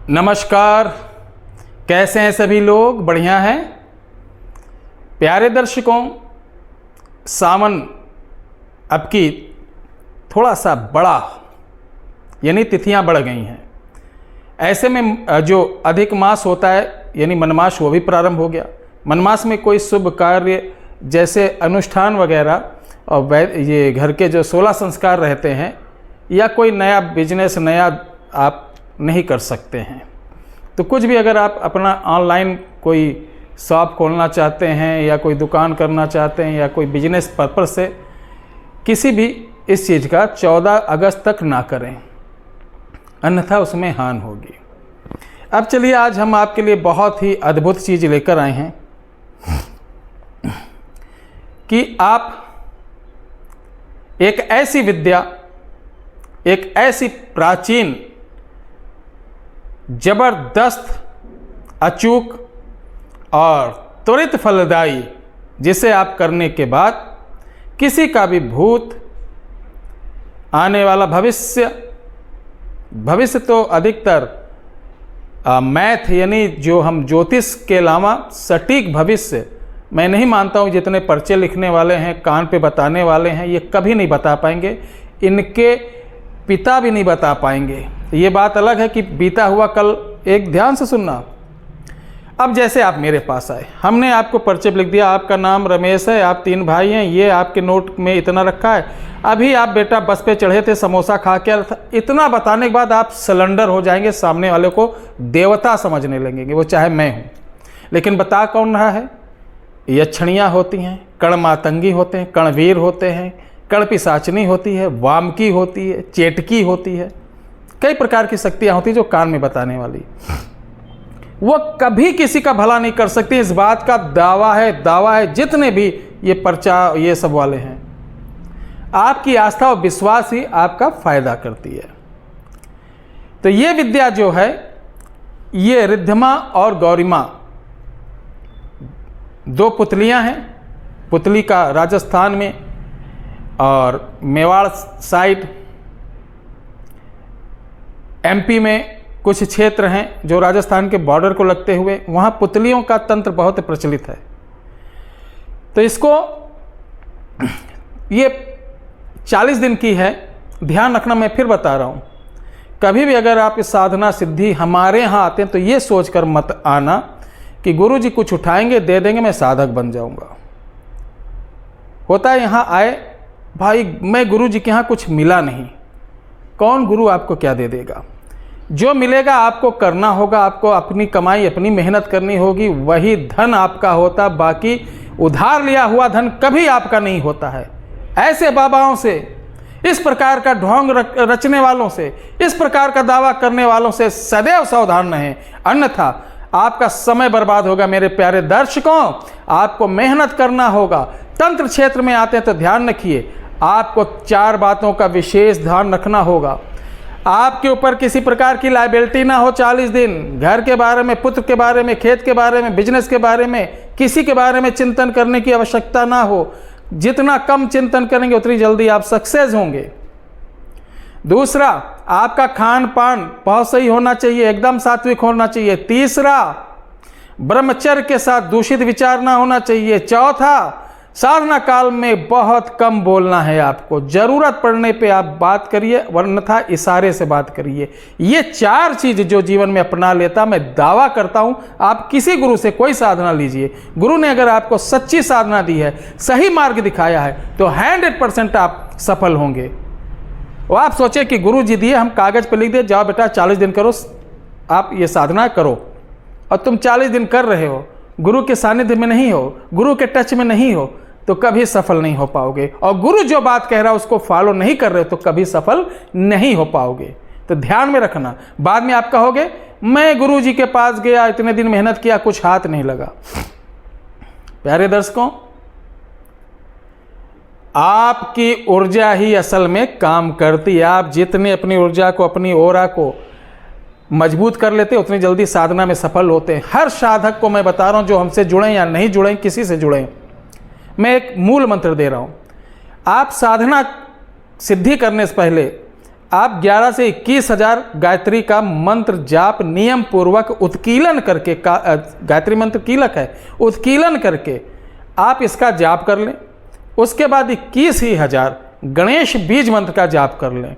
नमस्कार, कैसे हैं सभी लोग? बढ़िया हैं? प्यारे दर्शकों, सावन अब की थोड़ा सा बड़ा यानी तिथियां बढ़ गई हैं। ऐसे में जो अधिक मास होता है यानी मनमास वो भी प्रारंभ हो गया। मनमास में कोई शुभ कार्य जैसे अनुष्ठान वगैरह और ये घर के जो 16 संस्कार रहते हैं या कोई नया बिजनेस नया आप नहीं कर सकते हैं। तो कुछ भी अगर आप अपना ऑनलाइन कोई शॉप खोलना चाहते हैं या कोई दुकान करना चाहते हैं या कोई बिजनेस पर्पस से किसी भी इस चीज़ का 14 अगस्त तक ना करें, अन्यथा उसमें हानि होगी। अब चलिए, आज हम आपके लिए बहुत ही अद्भुत चीज़ लेकर आए हैं कि आप एक ऐसी विद्या, एक ऐसी प्राचीन जबरदस्त, अचूक और त्वरित फलदायी, जिसे आप करने के बाद किसी का भी भूत, आने वाला भविष्य तो अधिकतर मैथ यानी जो हम ज्योतिष के अलावा सटीक भविष्य मैं नहीं मानता हूँ। जितने पर्चे लिखने वाले हैं, कान पे बताने वाले हैं, ये कभी नहीं बता पाएंगे। इनके पिता भी नहीं बता पाएंगे। ये बात अलग है कि बीता हुआ कल, एक ध्यान से सुनना। अब जैसे आप मेरे पास आए, हमने आपको पर्चे पे लिख दिया, आपका नाम रमेश है, आप 3 भाई हैं, ये आपके नोट में इतना रखा है, अभी आप बेटा बस पे चढ़े थे, समोसा खा के, इतना बताने के बाद आप सिलेंडर हो जाएंगे, सामने वाले को देवता समझने लगेंगे, वो चाहे मैं हूँ। लेकिन बता कौन रहा है? यक्षणियाँ होती हैं, कण मातंगी होते हैं, कणवीर होते हैं, कण पिशाचनी होती है, वामकी होती है, चेटकी होती है, कई प्रकार की शक्तियाँ होती हैं जो कान में बताने वाली। वो कभी किसी का भला नहीं कर सकती, इस बात का दावा है। जितने भी ये पर्चा ये सब वाले हैं, आपकी आस्था और विश्वास ही आपका फायदा करती है। तो ये विद्या जो है, ये रिद्धिमा और गौरिमा 2 पुतलियां हैं। पुतली का राजस्थान में और मेवाड़ साइड एमपी में कुछ क्षेत्र हैं जो राजस्थान के बॉर्डर को लगते हुए, वहाँ पुतलियों का तंत्र बहुत प्रचलित है। तो इसको ये 40 दिन की है। ध्यान रखना, मैं फिर बता रहा हूँ, कभी भी अगर आप इस साधना सिद्धि हमारे यहाँ आते हैं तो ये सोचकर मत आना कि गुरु जी कुछ उठाएंगे दे देंगे मैं साधक बन जाऊँगा। होता है यहाँ आए, भाई मैं गुरु जी के यहाँ कुछ मिला नहीं, कौन गुरु आपको क्या दे देगा? जो मिलेगा आपको करना होगा, आपको अपनी कमाई अपनी मेहनत करनी होगी, वही धन आपका होता। बाकी उधार लिया हुआ धन कभी आपका नहीं होता है। ऐसे बाबाओं से, इस प्रकार का ढोंग रचने वालों से, इस प्रकार का दावा करने वालों से सदैव सावधान रहें, अन्यथा आपका समय बर्बाद होगा। मेरे प्यारे दर्शकों, आपको मेहनत करना होगा। तंत्र क्षेत्र में आते हैं तो ध्यान रखिए, आपको 4 बातों का विशेष ध्यान रखना होगा। आपके ऊपर किसी प्रकार की लायबिलिटी ना हो 40 दिन। घर के बारे में, पुत्र के बारे में, खेत के बारे में, बिजनेस के बारे में, किसी के बारे में चिंतन करने की आवश्यकता ना हो। जितना कम चिंतन करेंगे उतनी जल्दी आप सक्सेस होंगे। दूसरा, आपका खान पान बहुत सही होना चाहिए, एकदम सात्विक होना चाहिए। तीसरा, ब्रह्मचर्य के साथ दूषित विचार ना होना चाहिए। चौथा, साधना काल में बहुत कम बोलना है आपको, जरूरत पड़ने पे आप बात करिए, वरना इशारे से बात करिए। ये 4 चीज जो जीवन में अपना लेता, मैं दावा करता हूं, आप किसी गुरु से कोई साधना लीजिए, गुरु ने अगर आपको सच्ची साधना दी है, सही मार्ग दिखाया है, तो 100% आप सफल होंगे। वो आप सोचे कि गुरु जी दिए, हम कागज पर लिख दिए, जाओ बेटा 40 दिन करो, आप ये साधना करो, और तुम 40 दिन कर रहे हो, गुरु के सानिध्य में नहीं हो, गुरु के टच में नहीं हो, तो कभी सफल नहीं हो पाओगे। और गुरु जो बात कह रहा है उसको फॉलो नहीं कर रहे हो तो कभी सफल नहीं हो पाओगे। तो ध्यान में रखना, बाद में आप कहोगे मैं गुरु जी के पास गया, इतने दिन मेहनत किया, कुछ हाथ नहीं लगा। प्यारे दर्शकों, आपकी ऊर्जा ही असल में काम करती है। आप जितने अपनी ऊर्जा को, अपनी ओरा को मजबूत कर लेते उतनी जल्दी साधना में सफल होते हैं। हर साधक को मैं बता रहा हूं, जो हमसे जुड़े या नहीं जुड़े, किसी से जुड़े, मैं एक मूल मंत्र दे रहा हूं। आप साधना सिद्धि करने से पहले आप 11 से 21,000 गायत्री का मंत्र जाप नियम पूर्वक उत्कीलन करके, गायत्री मंत्र कीलक है, उत्कीलन करके आप इसका जाप कर लें। उसके बाद 21,000 गणेश बीज मंत्र का जाप कर लें।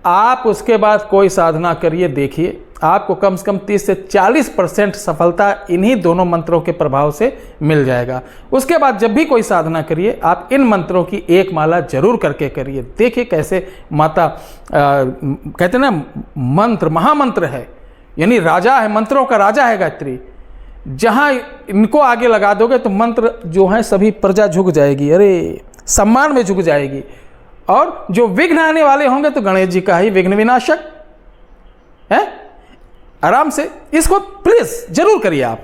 आप उसके बाद कोई साधना करिए, देखिए आपको कम से कम 30 से 40% सफलता इन्हीं दोनों मंत्रों के प्रभाव से मिल जाएगा। उसके बाद जब भी कोई साधना करिए, आप इन मंत्रों की एक माला जरूर करके करिए। देखिए कैसे माता कहते हैं ना, मंत्र महामंत्र है, यानी राजा है, मंत्रों का राजा है गायत्री। जहाँ इनको आगे लगा दोगे तो मंत्र जो है सभी प्रजा झुक जाएगी, अरे सम्मान में झुक जाएगी। और जो विघ्न आने वाले होंगे तो गणेश जी का ही विघ्न विनाशक है। आराम से इसको प्लीज जरूर करिए आप।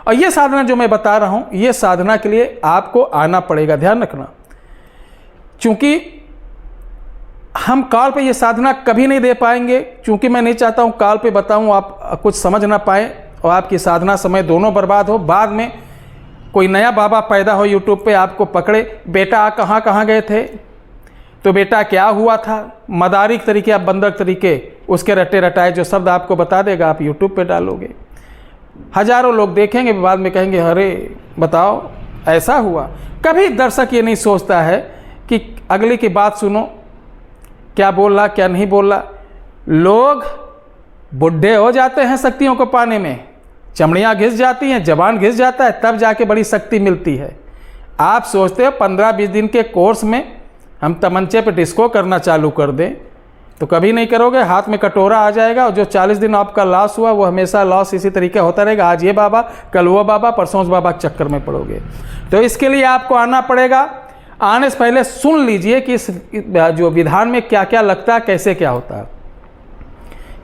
और ये साधना जो मैं बता रहा हूं, ये साधना के लिए आपको आना पड़ेगा, ध्यान रखना। क्योंकि हम कॉल पे ये साधना कभी नहीं दे पाएंगे, क्योंकि मैं नहीं चाहता हूं कॉल पे बताऊं आप कुछ समझ ना पाए और आपकी साधना समय दोनों बर्बाद हो। बाद में कोई नया बाबा पैदा हो यूट्यूब पे, आपको पकड़े, बेटा कहाँ कहाँ गए थे, तो बेटा क्या हुआ था, मदारी तरीके, आप बंदर तरीके, उसके रटे रटाए जो शब्द आपको बता देगा, आप यूट्यूब पे डालोगे, हजारों लोग देखेंगे, बाद में कहेंगे अरे बताओ ऐसा हुआ। कभी दर्शक ये नहीं सोचता है कि अगले की बात सुनो, क्या बोल रहा क्या नहीं बोल रहा। लोग बुढ़े हो जाते हैं शक्तियों को पाने में, चमड़ियाँ घिस जाती हैं, जबान घिस जाता है, तब जाके बड़ी शक्ति मिलती है। आप सोचते हो 15-20 दिन के कोर्स में हम तमंचे पे डिस्को करना चालू कर दें, तो कभी नहीं करोगे। हाथ में कटोरा आ जाएगा और जो 40 दिन आपका लॉस हुआ वो हमेशा लॉस इसी तरीके होता रहेगा। आज ये बाबा, कल वो बाबा, परसों उस बाबा के चक्कर में पड़ोगे। तो इसके लिए आपको आना पड़ेगा। आने से पहले सुन लीजिए कि इस जो विधान में क्या क्या लगता है, कैसे क्या होता है।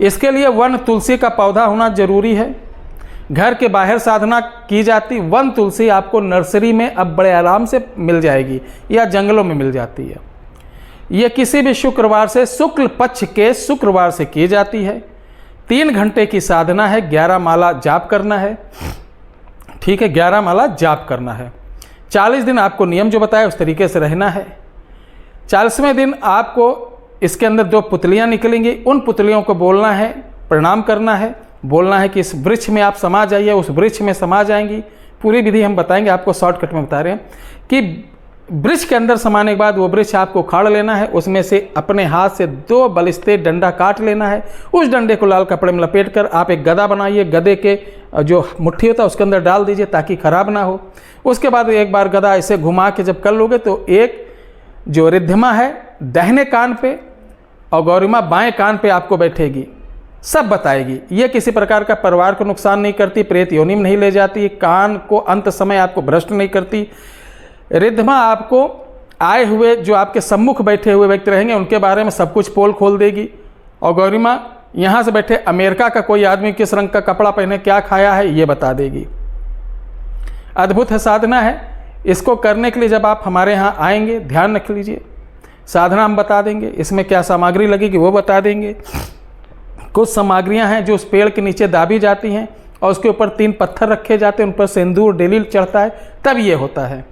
इसके लिए वन तुलसी का पौधा होना जरूरी है। घर के बाहर साधना की जाती वन तुलसी आपको नर्सरी में अब बड़े आराम से मिल जाएगी या जंगलों में मिल जाती है। यह किसी भी शुक्रवार से, शुक्ल पक्ष के शुक्रवार से की जाती है। 3 घंटे की साधना है, 11 माला जाप करना है, ठीक है, 11 माला जाप करना है। 40 दिन आपको नियम जो बताया उस तरीके से रहना है। 40वें दिन आपको इसके अंदर 2 पुतलियां निकलेंगी, उन पुतलियों को बोलना है, प्रणाम करना है, बोलना है कि इस वृक्ष में आप समा जाइए, उस वृक्ष में समा जाएंगी। पूरी विधि हम बताएंगे, आपको शॉर्टकट में बता रहे हैं कि वृक्ष के अंदर समाने के बाद वो वृक्ष आपको उखाड़ लेना है, उसमें से अपने हाथ से 2 बलिष्ठे डंडा काट लेना है। उस डंडे को लाल कपड़े में लपेट कर आप एक गदा बनाइए, गदे के जो मुट्ठी होता है उसके अंदर डाल दीजिए ताकि खराब ना हो। उसके बाद एक बार गदा ऐसे घुमा के जब कर लोगे तो एक जो रिद्धिमा है दाहिने कान पे और गौरीमा बाएं कान पे आपको बैठेगी, सब बताएगी। ये किसी प्रकार का परिवार को नुकसान नहीं करती, प्रेत योनि में नहीं ले जाती, कान को अंत समय आपको भ्रष्ट नहीं करती। रिद्धिमा आपको आए हुए जो आपके सम्मुख बैठे हुए व्यक्ति रहेंगे उनके बारे में सब कुछ पोल खोल देगी। और गौरीमा यहाँ से बैठे अमेरिका का कोई आदमी किस रंग का कपड़ा पहने, क्या खाया है, ये बता देगी। अद्भुत है साधना है। इसको करने के लिए जब आप हमारे यहाँ आएंगे, ध्यान रख लीजिए, साधना हम बता देंगे, इसमें क्या सामग्री लगेगी वो बता देंगे। कुछ सामग्रियां हैं जो उस पेड़ के नीचे दाबी जाती हैं और उसके ऊपर 3 पत्थर रखे जाते हैं, उन पर सिंदूर डेली चढ़ता है, तब ये होता है।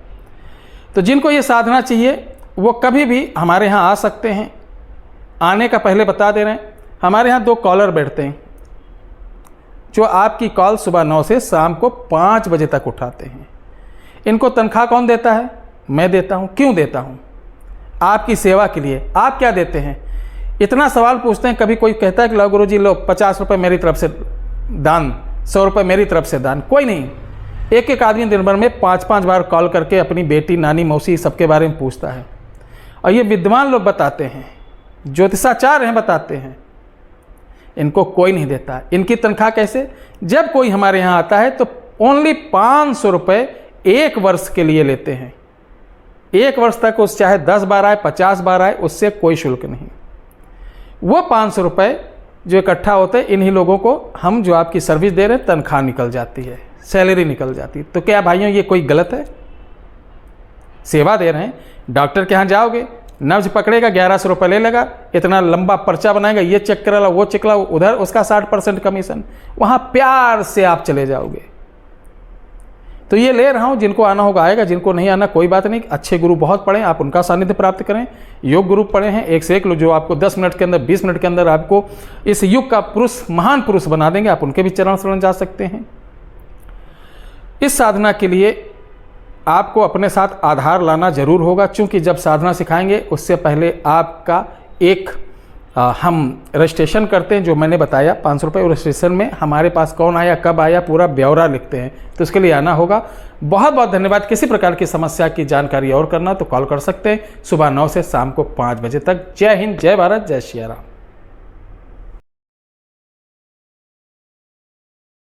तो जिनको ये साधना चाहिए वो कभी भी हमारे यहाँ आ सकते हैं। आने का पहले बता दे रहे हैं, हमारे यहाँ 2 कॉलर बैठते हैं जो आपकी कॉल सुबह 9 से शाम को 5 बजे तक उठाते हैं। इनको तनख्वाह कौन देता है? मैं देता हूँ। क्यों देता हूँ? आपकी सेवा के लिए। आप क्या देते हैं? इतना सवाल पूछते हैं, कभी कोई कहता है कि लो गुरु जी लो 50 रुपये मेरी तरफ से दान, 100 रुपये मेरी तरफ से दान। कोई नहीं। एक आदमी दिन भर में 5-5 बार कॉल करके अपनी बेटी, नानी, मौसी सबके बारे में पूछता है। और ये विद्वान लोग बताते हैं, ज्योतिषाचार्य हैं, बताते हैं। इनको कोई नहीं देता। इनकी तनख्वाह कैसे? जब कोई हमारे यहाँ आता है तो ओनली 500 रुपये 1 वर्ष के लिए लेते हैं। 1 वर्ष तक उस चाहे 10 बार आए, 50 बार आए, उससे कोई शुल्क नहीं। वो 500 रुपये जो इकट्ठा होते हैं, इन्हीं लोगों को हम जो आपकी सर्विस दे रहे हैं तनख्वाह निकल जाती है, सैलरी निकल जाती है। तो क्या भाइयों ये कोई गलत है? सेवा दे रहे हैं। डॉक्टर के यहाँ जाओगे, नब्ज पकड़ेगा, 1100 रुपये ले लेगा, इतना लंबा पर्चा बनाएगा, ये चेक करा वो चेक करा, उधर उसका 60% कमीशन। वहाँ प्यार से आप चले जाओगे। तो ये ले रहा हूँ, जिनको आना होगा आएगा, जिनको नहीं आना कोई बात नहीं। अच्छे गुरु बहुत पढ़े, आप उनका सानिध्य प्राप्त करें। योग गुरु पढ़े हैं एक से एक लोग, जो आपको 10 मिनट के अंदर 20 मिनट के अंदर आपको इस युग का पुरुष, महान पुरुष बना देंगे। आप उनके भी चरण शरण जा सकते हैं। इस साधना के लिए आपको अपने साथ आधार लाना जरूर होगा, क्योंकि जब साधना सिखाएंगे उससे पहले आपका एक हम रजिस्ट्रेशन करते हैं, जो मैंने बताया 500 रुपये। रजिस्ट्रेशन में हमारे पास कौन आया, कब आया, पूरा ब्यौरा लिखते हैं, तो इसके लिए आना होगा। बहुत बहुत धन्यवाद। किसी प्रकार की समस्या की जानकारी और करना तो कॉल कर सकते हैं सुबह 9 से शाम को 5 बजे तक। जय हिंद, जय भारत, जय श्री राम।